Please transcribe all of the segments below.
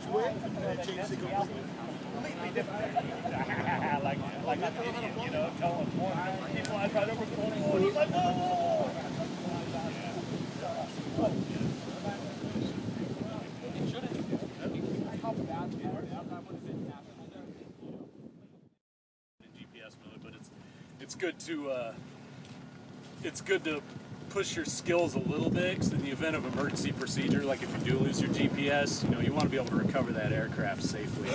much wind, and it changes it completely different. like an idiot, you know, telling he flies right over the corner, and he's like, whoa! GPS mode, but it's good to push your skills a little bit, because in the event of emergency procedure, like if you do lose your GPS, you know, you want to be able to recover that aircraft safely.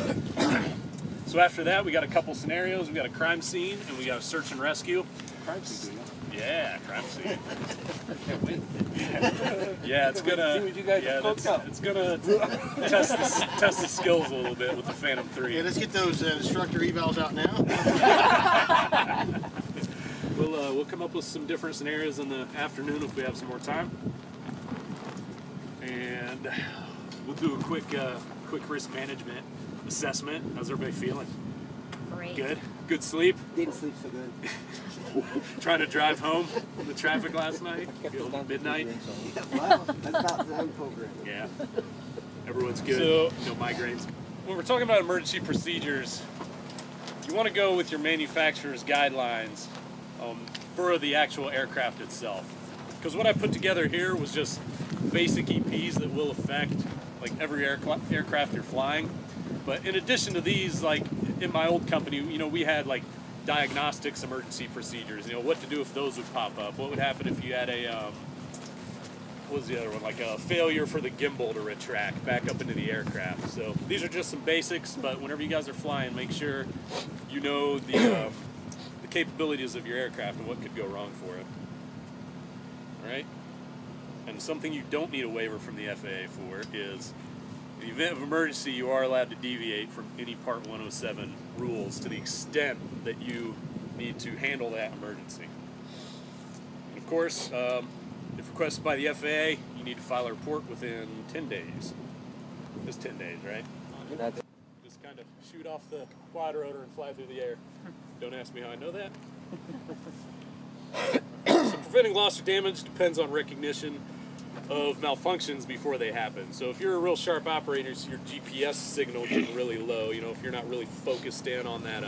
So after that, we got a couple scenarios. We got a crime scene and we got a search and rescue. Crime scene, yeah, crime scene. can't wait. Yeah, it's gonna. It's gonna test the skills a little bit with the Phantom 3. Yeah, let's get those instructor evals out now. We'll come up with some different scenarios in the afternoon if we have some more time, and we'll do a quick risk management assessment. How's everybody feeling? Great. Good. Good sleep. Didn't sleep so good. Trying to drive home in the traffic last night. Midnight. Yeah, well, that's about the program. Yeah. Everyone's good. So, no migraines. When we're talking about emergency procedures, you want to go with your manufacturer's guidelines for the actual aircraft itself. Because what I put together here was just basic EPs that will affect like every aircraft you're flying. But in addition to these, like in my old company, you know, we had like diagnostics emergency procedures, you know, what to do if those would pop up. What would happen if you had a, what was the other one? Like a failure for the gimbal to retract back up into the aircraft. So these are just some basics, but whenever you guys are flying, make sure you know the capabilities of your aircraft and what could go wrong for it. All right? And something you don't need a waiver from the FAA for is, in the event of emergency, you are allowed to deviate from any Part 107 rules to the extent that you need to handle that emergency. And of course, if requested by the FAA, you need to file a report within 10 days. Just 10 days, right? Just kind of shoot off the quadrotor and fly through the air. Don't ask me how I know that. So preventing loss or damage depends on recognition of malfunctions before they happen. So if you're a real sharp operator, so your GPS signal is really low, you know, if you're not really focused in on that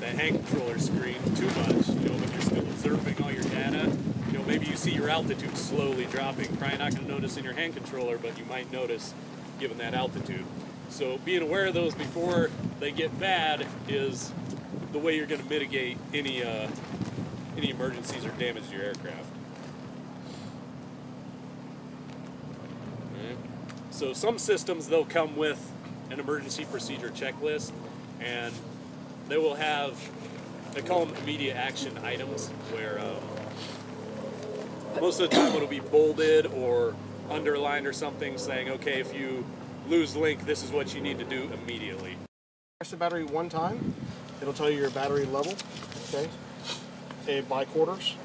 hand controller screen too much, you know, but you're still observing all your data, you know, maybe you see your altitude slowly dropping. Probably not going to notice in your hand controller, but you might notice given that altitude. So being aware of those before they get bad is the way you're going to mitigate any emergencies or damage to your aircraft. Right. So some systems, they'll come with an emergency procedure checklist, and they will have, they call them immediate action items, where most of the time it'll be bolded or underlined or something saying, okay, if you lose link, this is what you need to do immediately. Press the battery one time, it'll tell you your battery level, okay? By quarters,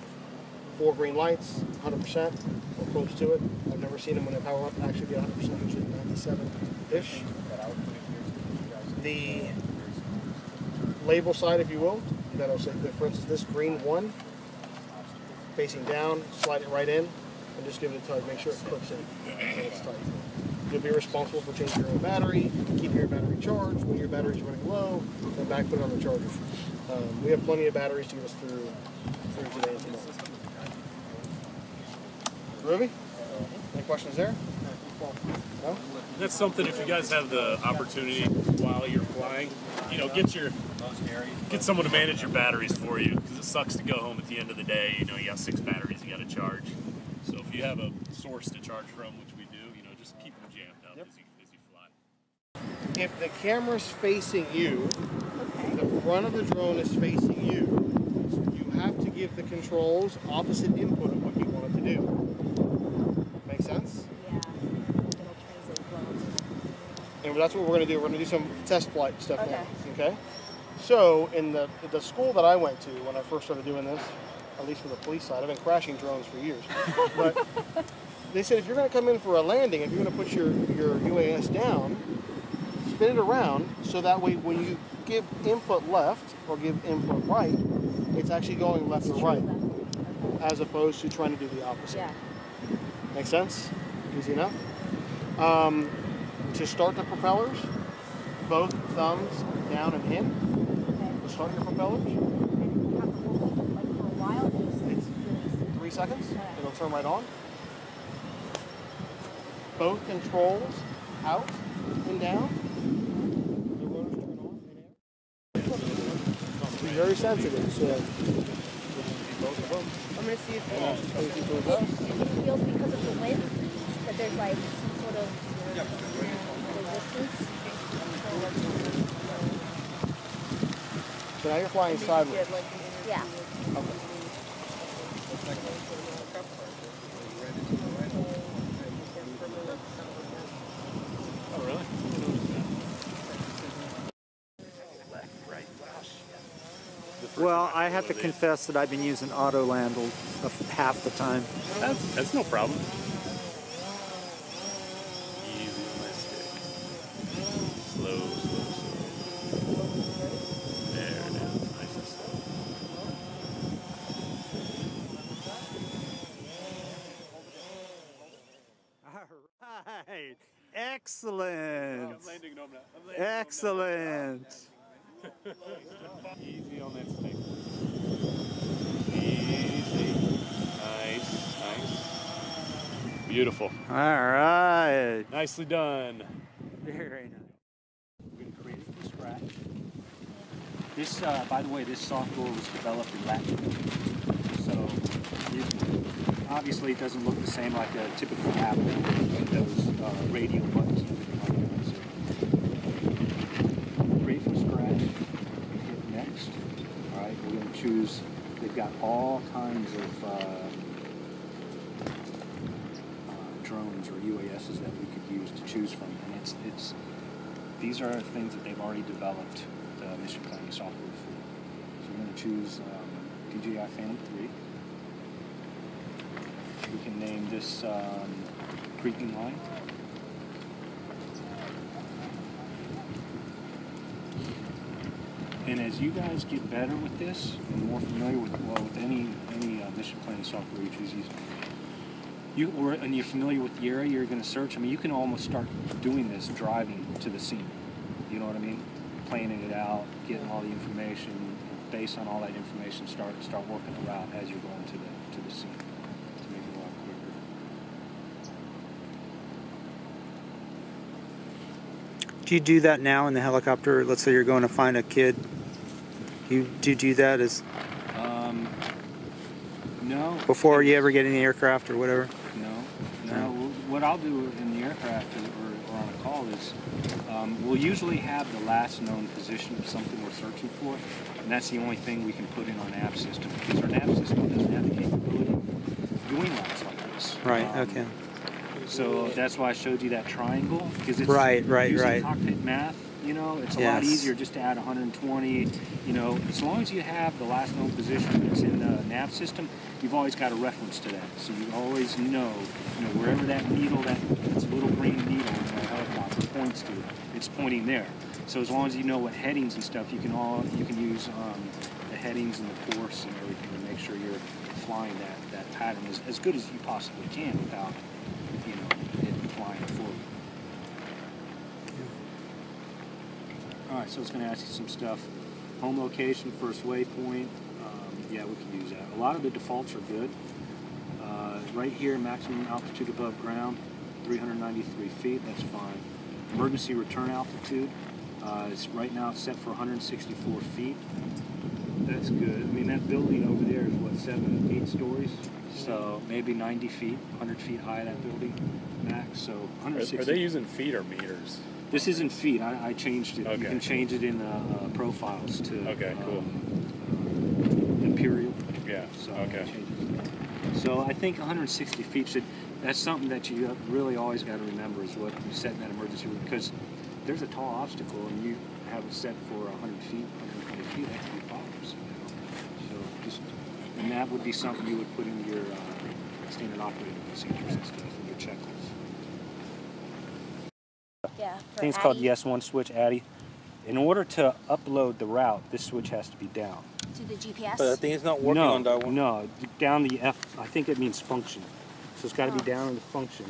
4 green lights, 100% or close to it. I've never seen them when they power up actually be 100%, usually 97-ish. The label side, if you will, that'll say, for instance, this green one, facing down, slide it right in, and just give it a tug, make sure it clips in and it's tight. You'll be responsible for changing your own battery, keeping your battery charged. When your battery's running low, then back put it on the charger. We have plenty of batteries to get us through today and tomorrow. Ruby? Any questions there? No? That's something, if you guys have the opportunity while you're flying, you know, get someone to manage your batteries for you, because it sucks to go home at the end of the day, you know, you got 6 batteries you got to charge. So if you have a source to charge from, which we do, you know, just keep them jammed up as you fly. If the camera's facing you, the front of the drone is facing you, you have to give the controls opposite input of what you want it to do. Make sense? Yeah. It'll translate flow. And that's what we're going to do. We're going to do some test flight stuff now. Okay? So in the school that I went to when I first started doing this, at least for the police side, I've been crashing drones for years. But they said if you're going to come in for a landing, if you're going to put your UAS down, spin it around so that way when you give input left or give input right, it's actually going left or right, as opposed to trying to do the opposite. Yeah. Make sense? Easy enough? To start the propellers, both thumbs down and in. To start your propellers. And you have to hold it like for a while. It's 3 seconds. It'll turn right on. Both controls out and down. The rotors turn off and air. Be very sensitive, so both of them. I'm gonna see if it feels because of the wind that there's like some sort of resistance. So now you're flying sideways. Yeah. Okay. Oh, really? Well, I have to confess that I've been using auto land half the time. That's no problem. Easy on my stick. Slow, slow, slow. There it is. Nice and slow. All right. Excellent. I'm landing it on that. Excellent. Easy on that stick. Easy. Nice, nice. Beautiful. All right. Nicely done. Very nice. We're going to create it from scratch. This, by the way, this software was developed in Latin. So, obviously it doesn't look the same like a typical app with those radio buttons and everything like that. So, create from scratch. Hit next. All right, we're going to choose. They've got all kinds of drones or UASs that we could use to choose from, and it's these are things that they've already developed the mission planning software for. So we're going to choose DJI Phantom 3. We can name this Creeping Line. And as you guys get better with this and more familiar with any mission planning software you choose, and you're familiar with the area you're going to search, I mean, you can almost start doing this driving to the scene. You know what I mean? Planning it out, getting all the information, based on all that information, start working the route as you're going to the scene to make it a lot quicker. Do you do that now in the helicopter? Let's say you're going to find a kid. Do you do that as No. before you ever get in the aircraft or whatever? No. What I'll do in the aircraft or on a call is we'll usually have the last known position of something we're searching for, and that's the only thing we can put in our nav system because our nav system doesn't have the capability of doing routes like this. Right. Okay. So that's why I showed you that triangle because it's Right. using cockpit math. You know, it's a lot Yes. easier just to add 120. You know, as long as you have the last known position that's in the nav system, you've always got a reference to that. So you always know, wherever that needle, that's a little green needle in the helicopter points to, it's pointing there. So as long as you know what headings and stuff, you can use the headings and the course and everything to make sure you're flying that pattern as good as you possibly can without, it flying forward. Alright, so it's going to ask you some stuff. Home location, first waypoint. Yeah, we can use that. A lot of the defaults are good. Right here, maximum altitude above ground, 393 feet, that's fine. Emergency return altitude, right now it's set for 164 feet. That's good. I mean, that building over there is what, 7, 8 stories? So maybe 90 feet, 100 feet high, that building, max, so 160. Are they using feet or meters? This isn't feet. I changed it. Okay. You can change it in the profiles to Okay, cool. imperial. Yeah. So Okay. I changed it. So I think 160 feet that's something that you really always got to remember is what you set in that emergency route, because there's a tall obstacle and you have it set for 100 feet, 120 feet, that could be problems. And that would be something you would put in your standard operating procedures and stuff in your checklist. Yeah. I think it's called the S1 switch, Addy. In order to upload the route, this switch has to be down. To the GPS. But I think it's not working on that one. No, down the F, I think it means function. So it's got to be down in the function.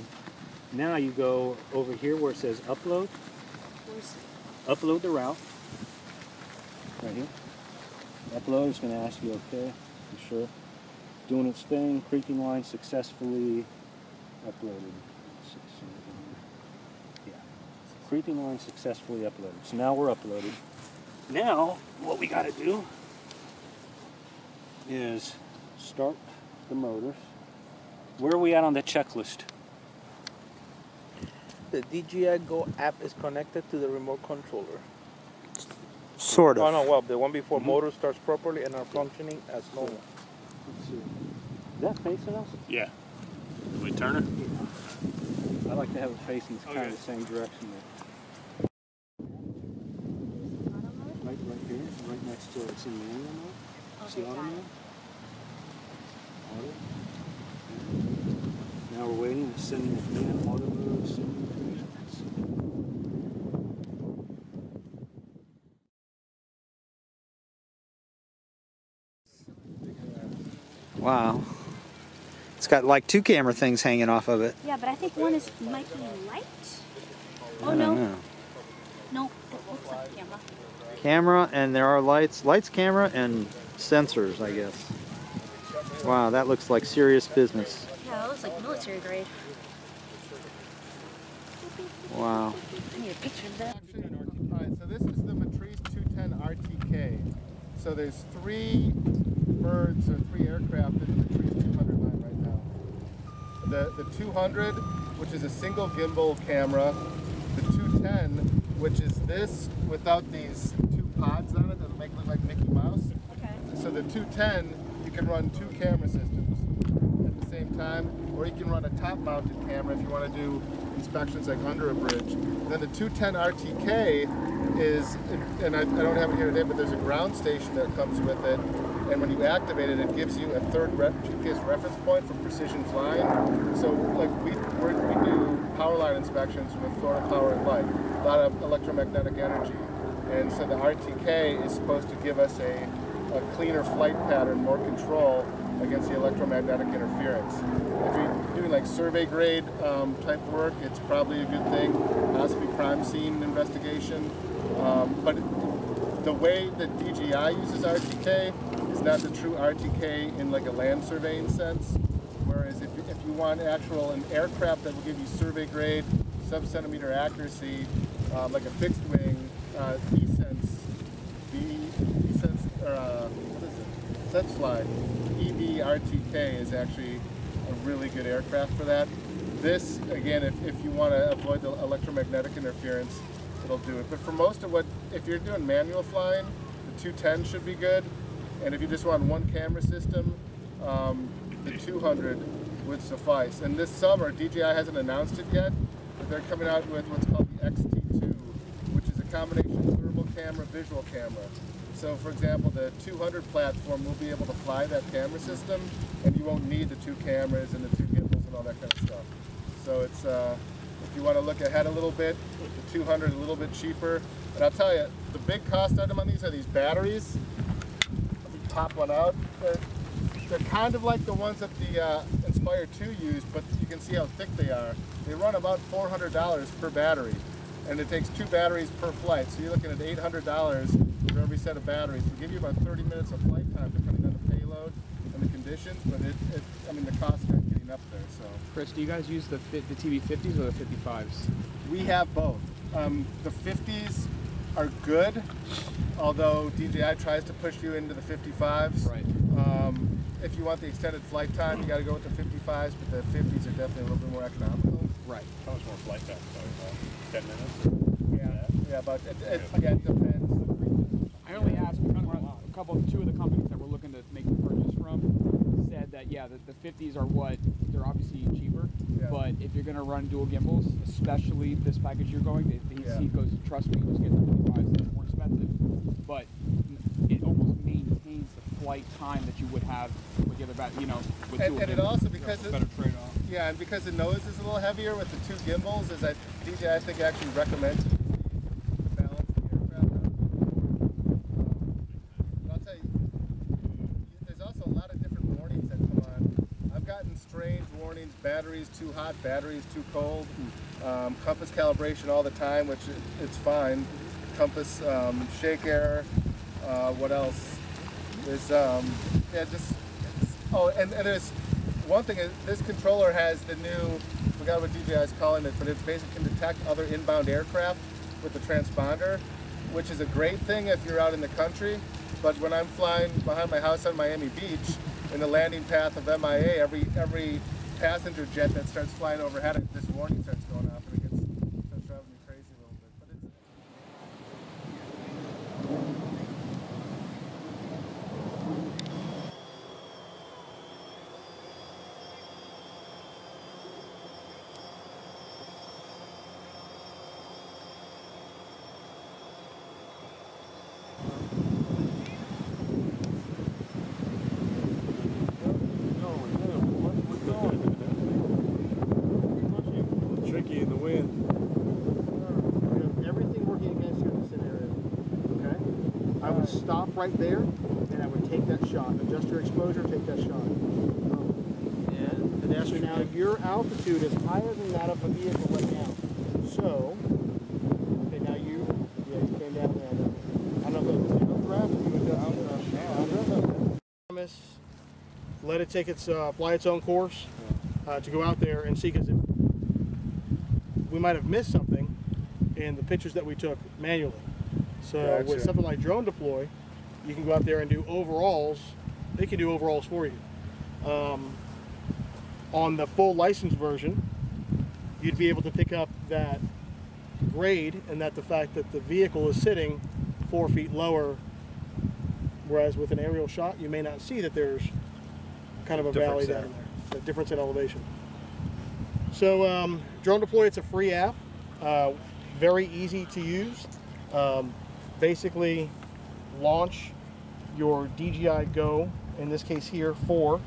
Now you go over here where it says upload. Upload the route. Right here. Upload is going to ask you, okay, you sure? Doing its thing. Creeping line successfully uploaded. Yeah. Creeping line successfully uploaded. So now we're uploaded. Now, what we got to do is start the motors. Where are we at on the checklist? The DJI Go app is connected to the remote controller. Sort of. Oh no, well, the one before motor starts properly and are functioning as normal. Let's see. Is that facing us? Yeah. Can we turn it? I like to have it facing kind Okay. of the same direction there. Right here, right next to it's in the manual mode. See auto mode? Auto. Now we're waiting. It's sending it in auto mode. Sending information. Wow. It's got like 2 camera things hanging off of it. Yeah, but I think one might be light. Oh I no. don't know. No, it looks like a camera. Camera, and there are lights. Lights, camera, and sensors, I guess. Wow, that looks like serious business. Yeah, that looks like military grade. Wow. I need a picture of that. Alright, so this is the Matrice 210 RTK. So there's 3 birds or 3 aircraft in the Matrice 200 line right now. The 200, which is a single gimbal camera. The 210, which is this without these 2 pods on it that make it look like Mickey Mouse. Okay. So the 210, you can run 2 camera systems at the same time, or you can run a top-mounted camera if you want to do inspections like under a bridge. And then the 210 RTK is, and I don't have it here today, but there's a ground station that comes with it. And when you activate it, it gives you a third GPS reference point for precision flying. So like we do power line inspections with Florida Power and Light, a lot of electromagnetic energy. And so the RTK is supposed to give us a cleaner flight pattern, more control against the electromagnetic interference. If you're doing like survey grade type work, it's probably a good thing, possibly crime scene investigation. But the way that DJI uses RTK is not the true RTK in like a land surveying sense. Whereas if you want an aircraft that will give you survey grade, sub-centimeter accuracy, like a fixed wing, SenseFly, EB-RTK is actually a really good aircraft for that. This, again, if you want to avoid the electromagnetic interference, it'll do it. But for most of if you're doing manual flying, the 210 should be good. And if you just want 1 camera system, the 200 would suffice. And this summer, DJI hasn't announced it yet, but they're coming out with what's called the XT2, which is a combination thermal camera, visual camera. So for example, the 200 platform will be able to fly that camera system, and you won't need the 2 cameras and the 2 gimbals and all that kind of stuff. So it's, if you want to look ahead a little bit, the 200 is a little bit cheaper. And I'll tell you, the big cost item on these are these batteries. Let me pop one out. They're kind of like the ones that the Inspire 2 used, but you can see how thick they are. They run about $400 per battery, and it takes 2 batteries per flight. So you're looking at $800 for every set of batteries. It'll give you about 30 minutes of flight time, depending on the payload and the conditions, but I mean, the cost is getting up there. So, Chris, do you guys use the TV50s or the 55s? we have both. The 50s are good, although DJI tries to push you into the 55s. Right. If you want the extended flight time, you got to go with the 55s, but the 50s are definitely a little bit more economical. Right. How much more flight time? 10 minutes? Yeah, but again, it depends. I only asked because two of the companies that we're looking to make the purchase from said that the 50s are they're obviously cheaper, but if you're going to run dual gimbals, especially this package you're going, he goes, trust me, just get the 55s. They're more expensive, but it almost maintains the flight time that you would have with the other battery, with dual gimbals. And it also, because better trade-off. Yeah, and because the nose is a little heavier with the 2 gimbals, is that DJI, I think, actually recommends to balance the aircraft out. But I'll tell you, there's also a lot of different warnings that come on. I've gotten range warnings, batteries too hot, batteries too cold, compass calibration all the time, which it's fine. Compass, shake error, what else? There's, yeah, just, oh, and there's one thing, this controller has the new, I forgot what DJI is calling it, but it basically can detect other inbound aircraft with the transponder, which is a great thing if you're out in the country. But when I'm flying behind my house on Miami Beach, in the landing path of MIA, every passenger jet that starts flying overhead, this warning starts going off, and it starts driving me crazy a little bit. But it's, Tricky in the wind. we have everything working against you in this scenario. Okay? I would stop right there, and I would take that shot. Adjust your exposure, take that shot. And actually now your altitude is higher than that of a vehicle right now. So, okay, now you came down there. I don't know if it was downdraft or you adjusted downdraft. Promise, let it take its, fly its own course to go out there and see, because we might have missed something in the pictures that we took manually. So with something like drone deploy, you can go out there and do overalls. They can do overalls for you. On the full license version, you'd be able to pick up that grade and that the fact that the vehicle is sitting 4 feet lower, whereas with an aerial shot, you may not see that there's kind of a valley down there, a difference in elevation. So Drone Deploy, it's a free app, very easy to use. Basically launch your DJI Go, in this case here, 4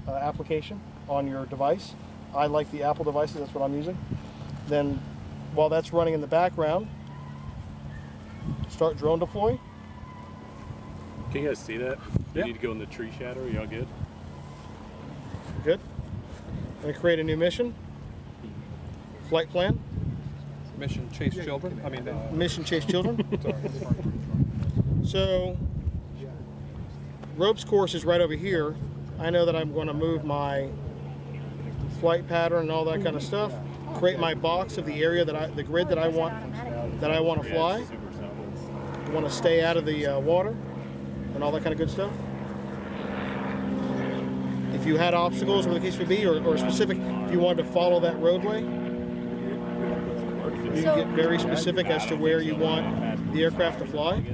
application on your device. I like the Apple devices, that's what I'm using. Then while that's running in the background, start Drone Deploy. Can you guys see that? You Yeah. need to go in the tree shadow. Y'all good? Good. I'm going to create a new mission. Flight plan. Mission chase children. I mean, Mission chase children. So, ropes course is right over here. I know that I'm going to move my flight pattern and all that kind of stuff. Create my box of the area that the grid that I want to fly. I want to stay out of the water and all that kind of good stuff. If you had obstacles, or the case would be, or specific, if you wanted to follow that roadway, you can get very specific as to where you want the aircraft to fly. Do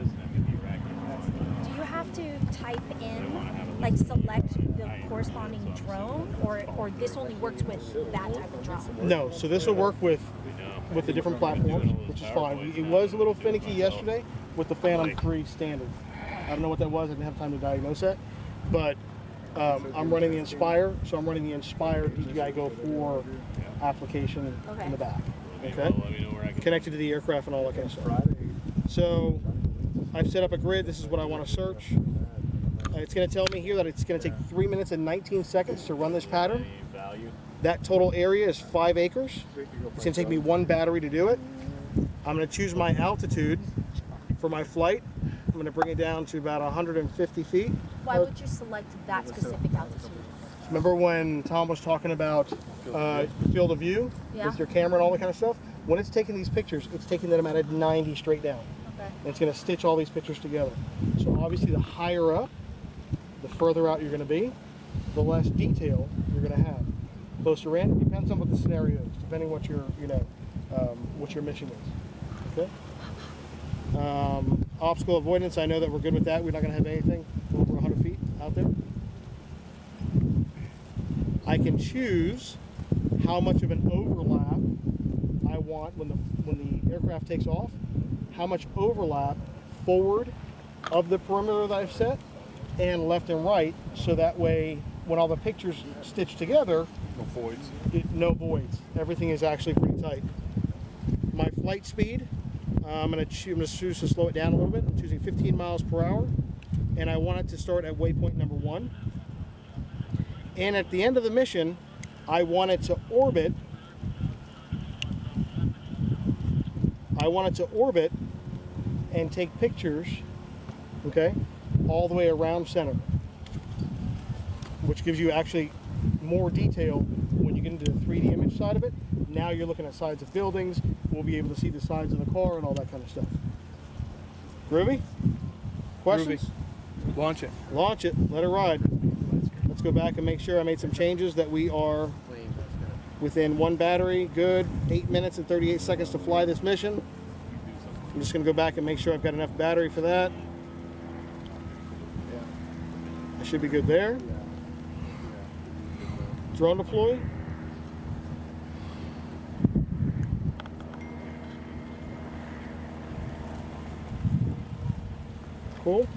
you have to type in, like select the corresponding drone, or this only works with that type of drone? No, so this will work with the different platforms, which is fine. It was a little finicky yesterday with the Phantom 3 standard. I don't know what that was. I didn't have time to diagnose that, but I'm running the Inspire, so I'm running the Inspire DJI Go 4 application in the back. Okay? Connected to the aircraft and all that kind of stuff. So I've set up a grid. This is what I want to search. It's going to tell me here that it's going to take 3 minutes and 19 seconds to run this pattern. That total area is 5 acres. It's going to take me 1 battery to do it. I'm going to choose my altitude for my flight. I'm going to bring it down to about 150 feet. Why would you select that specific altitude? Remember when Tom was talking about field of view with your camera and all that kind of stuff? When it's taking these pictures, it's taking them at a 90 straight down. Okay. And it's going to stitch all these pictures together. So obviously the higher up, the further out you're going to be, the less detail you're going to have. Closer in, depends on what the scenario is, depending what your, what your mission is. Okay. Obstacle avoidance, I know that we're good with that. We're not going to have anything over 100 feet out there. I can choose how much of an overlap I want when the aircraft takes off, how much overlap forward of the perimeter that I've set and left and right, so that way when all the pictures stitch together, no voids. Everything is actually pretty tight. My flight speed, I'm going to choose to slow it down a little bit. I'm choosing 15 miles per hour, and I want it to start at waypoint number 1. And at the end of the mission, I want it to orbit. And take pictures, okay, all the way around center, which gives you actually more detail when you get into the 3D image side of it. Now you're looking at sides of buildings. We'll be able to see the sides of the car and all that kind of stuff. Groovy? Questions? Groovy. Launch it. Launch it. Let it ride. Let's go back and make sure I made some changes that we are within one battery. Good. 8 minutes and 38 seconds to fly this mission. I'm just going to go back and make sure I've got enough battery for that. I should be good there. Drone deploy. Cool.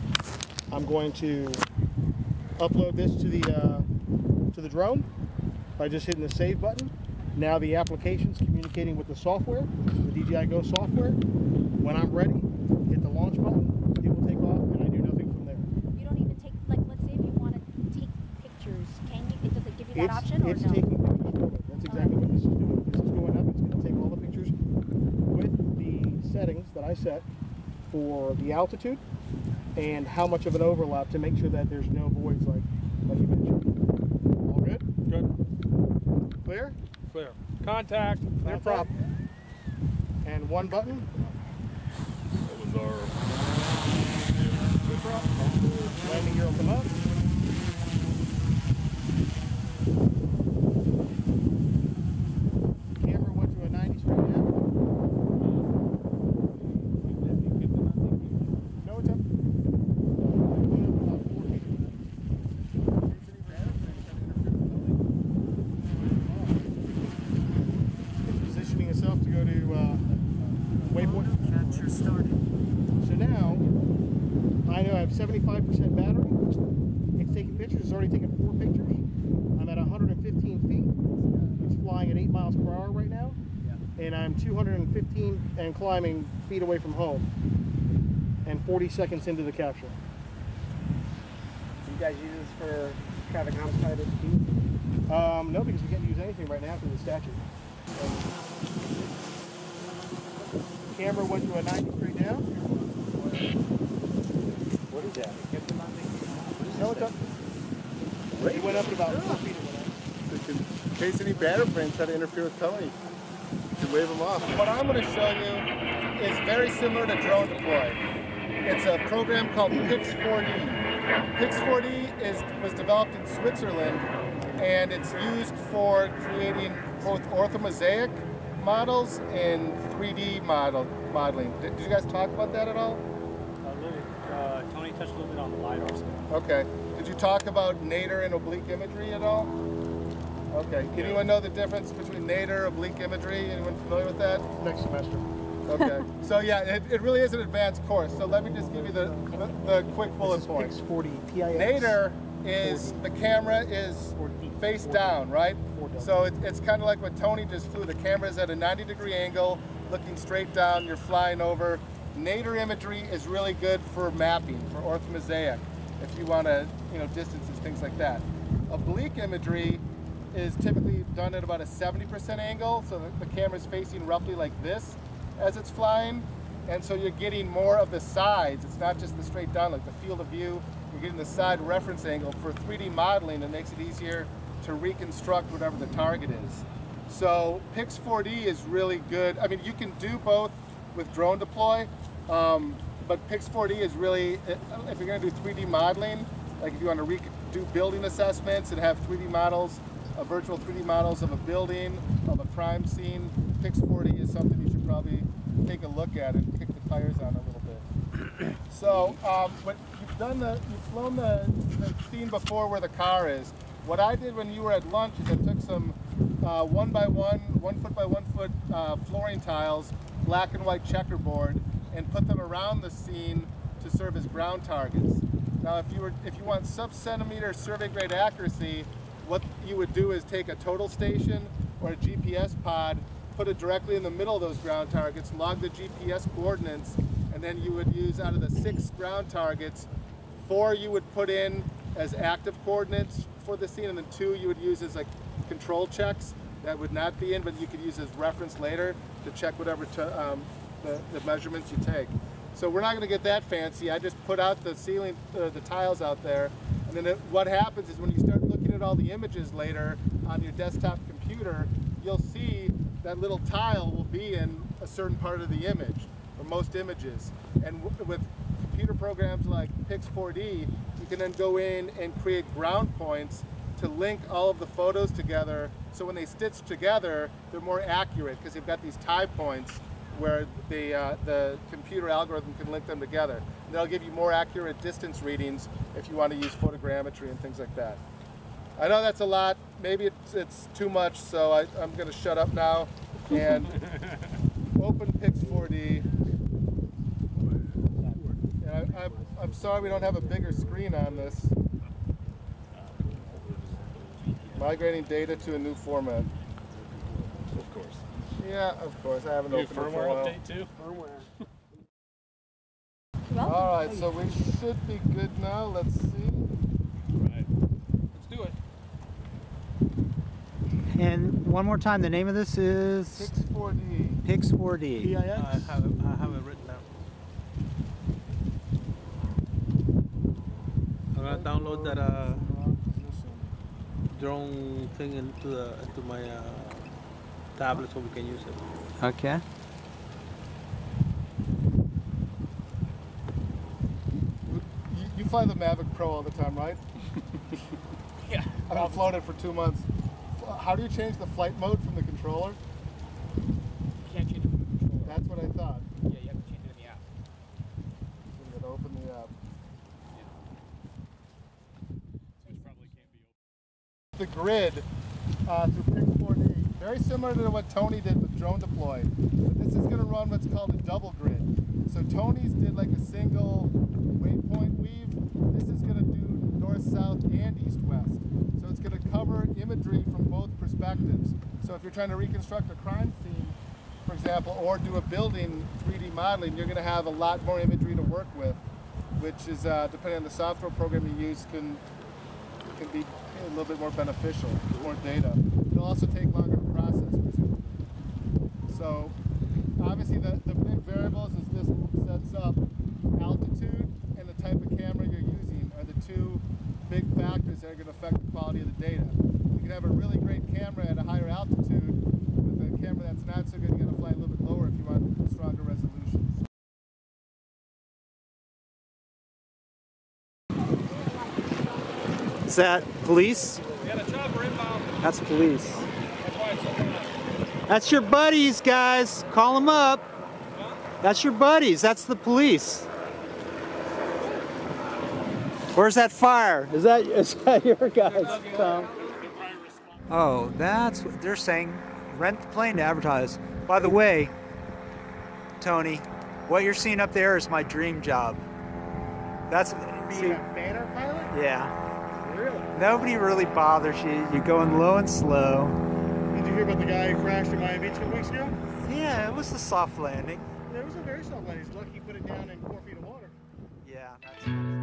I'm going to upload this to the drone by just hitting the save button. Now the application's communicating with the software, the DJI Go software. When I'm ready, hit the launch button, it will take off, and I do nothing from there. You don't even take, like, let's say if you want to take pictures, can you, does it give you that option or It's no? taking pictures for me. That's exactly what this is doing. This is going up, it's going to take all the pictures with the settings that I set for the altitude and how much of an overlap to make sure that there's no voids like you mentioned. All good? Good. Clear? Clear. Contact. Clear prop. And one button. That was our Clear prop. Landing gear will come up. Camera went to a 90 straight down. No, it's up. About 4 feet. It's positioning itself to go to waypoint. Capture started. So now, I know I have 75% battery. It's taking pictures. It's already taken 4 pictures. I'm at 115 feet. It's flying at 8 miles per hour right now. And I'm 215 and climbing feet away from home. And 40 seconds into the capture. Do you guys use this for traffic outside of speed? No, because we can't use anything right now through the statute. Camera went to a 90 straight down. What is that? No, it's up. It went up at about 4 feet. In case any battle planes try to interfere with Tony, you can wave them off. What I'm going to show you is very similar to drone deploy. It's a program called Pix4D. Pix4D was developed in Switzerland, and it's used for creating both orthomosaic models and 3D modeling. Did you guys talk about that at all? Tony touched a little bit on the LiDAR stuff. Okay. Did you talk about nadir and oblique imagery at all? Okay. Anyone know the difference between nadir, oblique imagery? Anyone familiar with that? Next semester. Okay. So yeah, it really is an advanced course. So let me just give you the quick bullet points. Pix40 PIX. Nadir is the camera is face down, right? So it's kind of like what Tony just flew. The camera is at a 90-degree angle, looking straight down. You're flying over. Nadir imagery is really good for mapping, for orthomosaic, if you want to, distances, things like that. Oblique imagery is typically done at about a 70% angle, so the camera's facing roughly like this as it's flying, and so you're getting more of the sides. It's not just the straight down, like the field of view. You're getting the side reference angle. For 3D modeling, it makes it easier to reconstruct whatever the target is. So Pix4D is really good. I mean, you can do both with drone deploy, but Pix4D is really, if you're going to do 3D modeling, like if you want to do building assessments and have 3D models, virtual 3D models of a building, of a crime scene, Pix4D is something you should probably take a look at and kick the tires on a little bit. So, but you've flown the scene before where the car is. What I did when you were at lunch is I took some 1 by 1 foot by 1 foot flooring tiles, black and white checkerboard, and put them around the scene to serve as ground targets. Now, if you want sub-centimeter survey grade accuracy, what you would do is take a total station or a GPS pod, put it directly in the middle of those ground targets, log the GPS coordinates, and then you would use, out of the 6 ground targets, 4 you would put in as active coordinates, for the scene, and then 2 you would use as like control checks that would not be in, but you could use as reference later to check whatever the measurements you take. So we're not going to get that fancy. I just put out the ceiling, the tiles out there, and then what happens is when you start looking at all the images later on your desktop computer, you'll see that little tile will be in a certain part of the image, or most images. And with computer programs like Pix4D, you can then go in and create ground points to link all of the photos together, so when they stitch together, they're more accurate because they've got these tie points where the computer algorithm can link them together. And they'll give you more accurate distance readings if you want to use photogrammetry and things like that. I know that's a lot. Maybe it's too much, so I'm going to shut up now and open Pix4D. And I'm sorry we don't have a bigger screen on this. Migrating data to a new format. Of course. Yeah, of course. I haven't opened it for a while. Firmware update too? Firmware. All right, so we should be good now. Let's see. Right. Let's do it. And one more time, the name of this is Pix4D. Pix4D. PIX? I have it written down. I'm gonna download that drone thing into my tablet so we can use it. Okay. You fly the Mavic Pro all the time, right? Yeah. I've been flown it for 2 months. How do you change the flight mode from the controller? You can't change it from the controller. That's what I thought. Yeah, you have to change it in the app. So I'm going to open the app. Which probably can't be open. The grid through Pix4D, very similar to what Tony did with Drone Deploy. But this is going to run what's called a double grid. So Tony's did like a single waypoint weave. This is going to do north, south, and east, west. So it's going to cover imagery from both perspectives. So if you're trying to reconstruct a crime scene, for example, or do a building 3D modeling, you're going to have a lot more imagery to work with, which is, depending on the software program you use, can be a little bit more beneficial, more data. It'll also take longer to process, presumably. So obviously the big variables is this sets up altitude and the type of camera you're using are the 2 big factors that are going to affect the quality of the data. You can have a really great camera at a higher altitude, with a camera that's not so good, you're going to fly a little bit lower if you want stronger resolutions. Is that police? We got a chopper inbound. That's police. That's why it's so hot. That's your buddies, guys. Call them up. That's your buddies. That's the police. Where's that fire? Is that your guys, Tom? Oh, that's what they're saying. Rent the plane to advertise. By the way, Tony, what you're seeing up there is my dream job. That's Being a banner pilot? yeah. Really? Nobody really bothers you. You're going low and slow. Did you hear about the guy who crashed in Miami Beach a couple weeks ago? Yeah, it was a soft landing. It was a very soft landing. He's lucky he put it down in 4 feet of water. Yeah, that's